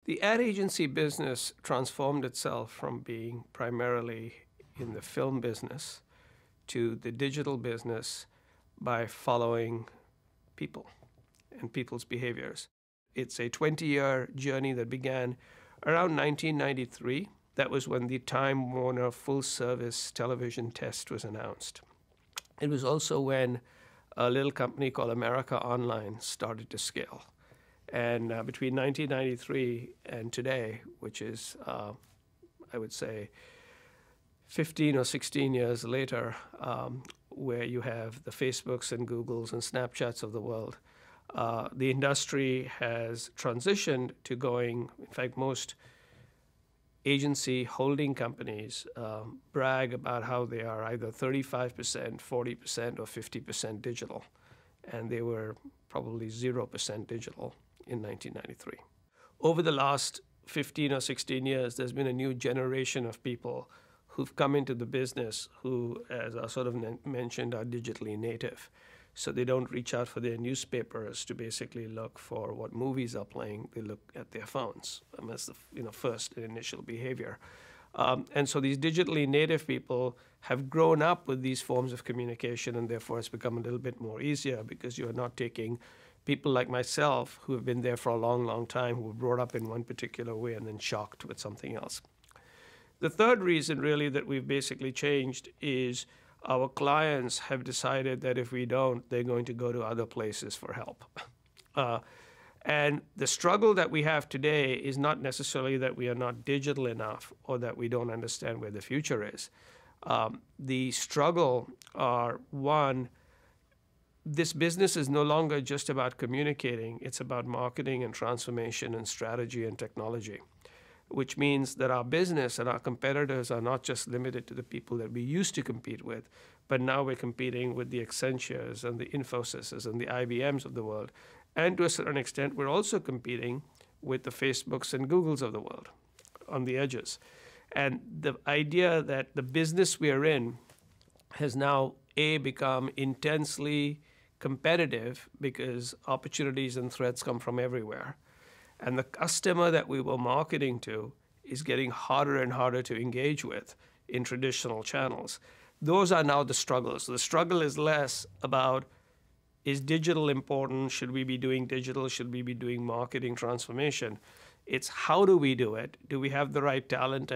The ad agency business transformed itself from being primarily in the film business to the digital business by following people and people's behaviors. It's a 20-year journey that began around 1993. That was when the Time Warner full-service television test was announced. It was also when a little company called America Online started to scale. And between 1993 and today, which is, I would say, 15 or 16 years later, where you have the Facebooks and Googles and Snapchats of the world, the industry has transitioned to going, in fact, most agency holding companies brag about how they are either 35%, 40%, or 50% digital. And they were probably 0% digital in 1993. Over the last 15 or 16 years, there's been a new generation of people who've come into the business who, as I sort of mentioned, are digitally native. So they don't reach out for their newspapers to basically look for what movies are playing. They look at their phones. That's the first and initial behavior. And so these digitally native people have grown up with these forms of communication, and therefore it's become a little bit more easier because you are not taking people like myself who have been there for a long, long time, who were brought up in one particular way and then shocked with something else. The third reason really that we've basically changed is our clients have decided that if we don't, they're going to go to other places for help. And the struggle that we have today is not necessarily that we are not digital enough or that we don't understand where the future is. The struggle are, one, this business is no longer just about communicating. It's about marketing and transformation and strategy and technology, which means that our business and our competitors are not just limited to the people that we used to compete with, but now we're competing with the Accentures and the Infosys and the IBMs of the world. And to a certain extent, we're also competing with the Facebooks and Googles of the world on the edges. And the idea that the business we are in has now, A, become intensely competitive because opportunities and threats come from everywhere. And the customer that we were marketing to is getting harder and harder to engage with in traditional channels. Those are now the struggles. So the struggle is less about, is digital important? Should we be doing digital? Should we be doing marketing transformation? It's how do we do it? Do we have the right talent?